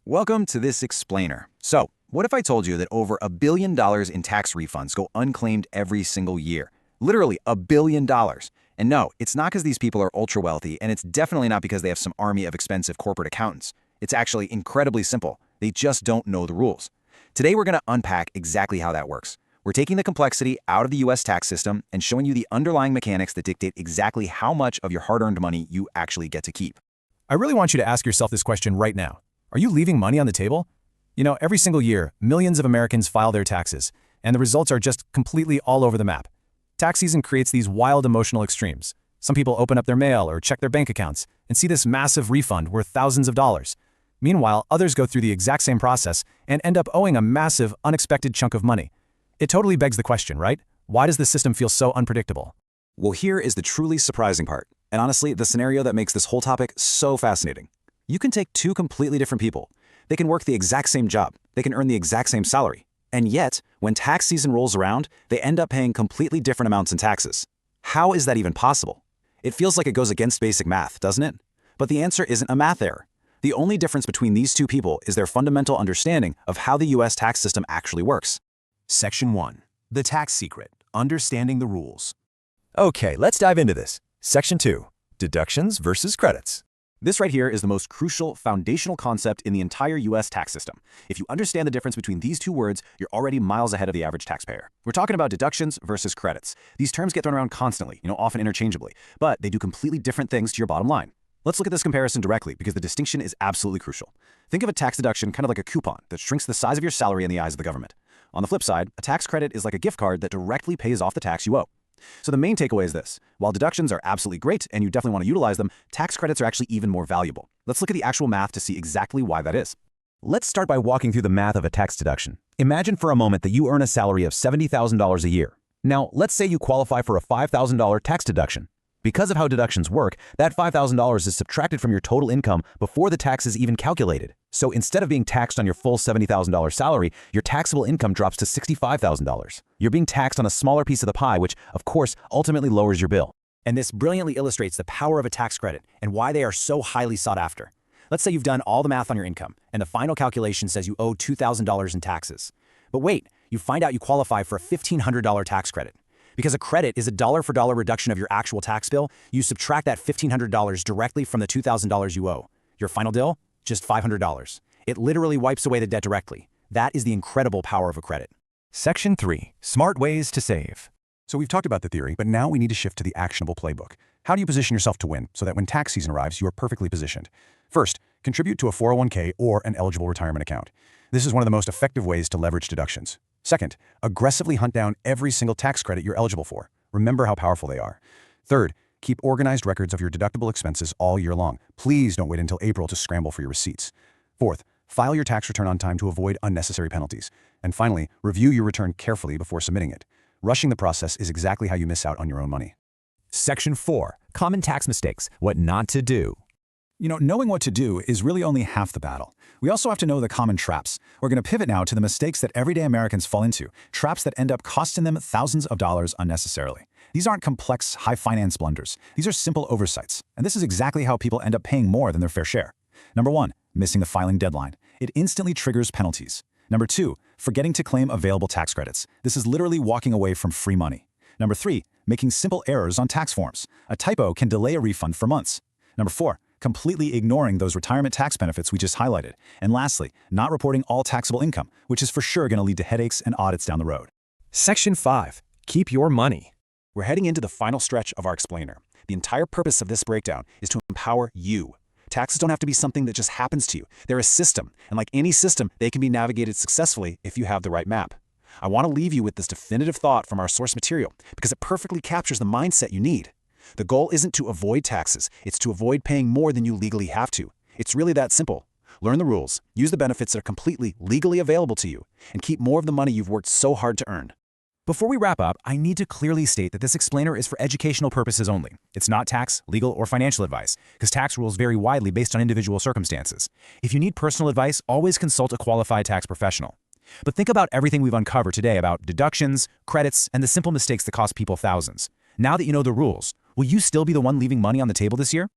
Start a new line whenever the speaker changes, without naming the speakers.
Welcome to this explainer. So, what if I told you that over $1 billion in tax refunds go unclaimed every single year? Literally $1 billion. And no, it's not because these people are ultra wealthy, and it's definitely not because they have some army of expensive corporate accountants. It's actually incredibly simple. They just don't know the rules. Today, we're going to unpack exactly how that works. We're taking the complexity out of the US tax system and showing you the underlying mechanics that dictate exactly how much of your hard-earned money you actually get to keep.
I really want you to ask yourself this question right now. Are you leaving money on the table? You know, every single year, millions of Americans file their taxes, and the results are just completely all over the map. Tax season creates these wild emotional extremes. Some people open up their mail or check their bank accounts and see this massive refund worth thousands of dollars. Meanwhile, others go through the exact same process and end up owing a massive, unexpected chunk of money. It totally begs the question, right? Why does the system feel so unpredictable?
Well, here is the truly surprising part, and honestly, the scenario that makes this whole topic so fascinating. You can take two completely different people. They can work the exact same job. They can earn the exact same salary. And yet, when tax season rolls around, they end up paying completely different amounts in taxes. How is that even possible? It feels like it goes against basic math, doesn't it? But the answer isn't a math error. The only difference between these two people is their fundamental understanding of how the US tax system actually works.
Section 1. The Tax Secret. Understanding the Rules.
Okay, let's dive into this. Section 2. Deductions versus credits.
This right here is the most crucial, foundational concept in the entire US tax system. If you understand the difference between these two words, you're already miles ahead of the average taxpayer. We're talking about deductions versus credits. These terms get thrown around constantly, often interchangeably, but they do completely different things to your bottom line. Let's look at this comparison directly because the distinction is absolutely crucial. Think of a tax deduction kind of like a coupon that shrinks the size of your salary in the eyes of the government. On the flip side, a tax credit is like a gift card that directly pays off the tax you owe. So the main takeaway is this. While deductions are absolutely great and you definitely want to utilize them, tax credits are actually even more valuable. Let's look at the actual math to see exactly why that is.
Let's start by walking through the math of a tax deduction. Imagine for a moment that you earn a salary of $70,000 a year. Now, let's say you qualify for a $5,000 tax deduction. Because of how deductions work, that $5,000 is subtracted from your total income before the tax is even calculated. So instead of being taxed on your full $70,000 salary, your taxable income drops to $65,000. You're being taxed on a smaller piece of the pie, which, of course, ultimately lowers your bill.
And this brilliantly illustrates the power of a tax credit and why they are so highly sought after. Let's say you've done all the math on your income, and the final calculation says you owe $2,000 in taxes. But wait, you find out you qualify for a $1,500 tax credit. Because a credit is a dollar-for-dollar reduction of your actual tax bill, you subtract that $1,500 directly from the $2,000 you owe. Your final bill? Just $500. It literally wipes away the debt directly. That is the incredible power of a credit.
Section 3. Smart ways to save.
So we've talked about the theory, but now we need to shift to the actionable playbook. How do you position yourself to win so that when tax season arrives, you are perfectly positioned? First, contribute to a 401k or an eligible retirement account. This is one of the most effective ways to leverage deductions. Second, aggressively hunt down every single tax credit you're eligible for. Remember how powerful they are. Third, keep organized records of your deductible expenses all year long. Please don't wait until April to scramble for your receipts. Fourth, file your tax return on time to avoid unnecessary penalties. And finally, review your return carefully before submitting it. Rushing the process is exactly how you miss out on your own money.
Section 4. Common tax mistakes. What not to do.
Knowing what to do is really only half the battle. We also have to know the common traps. We're going to pivot now to the mistakes that everyday Americans fall into, traps that end up costing them thousands of dollars unnecessarily. These aren't complex, high-finance blunders. These are simple oversights. And this is exactly how people end up paying more than their fair share. Number 1, missing the filing deadline. It instantly triggers penalties. Number 2, forgetting to claim available tax credits. This is literally walking away from free money. Number 3, making simple errors on tax forms. A typo can delay a refund for months. Number 4, completely ignoring those retirement tax benefits we just highlighted. And lastly, not reporting all taxable income, which is for sure going to lead to headaches and audits down the road.
Section 5. Keep your money.
We're heading into the final stretch of our explainer. The entire purpose of this breakdown is to empower you. Taxes don't have to be something that just happens to you. They're a system, and like any system, they can be navigated successfully if you have the right map. I want to leave you with this definitive thought from our source material because it perfectly captures the mindset you need. The goal isn't to avoid taxes, it's to avoid paying more than you legally have to. It's really that simple. Learn the rules, use the benefits that are completely legally available to you, and keep more of the money you've worked so hard to earn.
Before we wrap up, I need to clearly state that this explainer is for educational purposes only. It's not tax, legal, or financial advice, because tax rules vary widely based on individual circumstances. If you need personal advice, always consult a qualified tax professional. But think about everything we've uncovered today about deductions, credits, and the simple mistakes that cost people thousands. Now that you know the rules, will you still be the one leaving money on the table this year?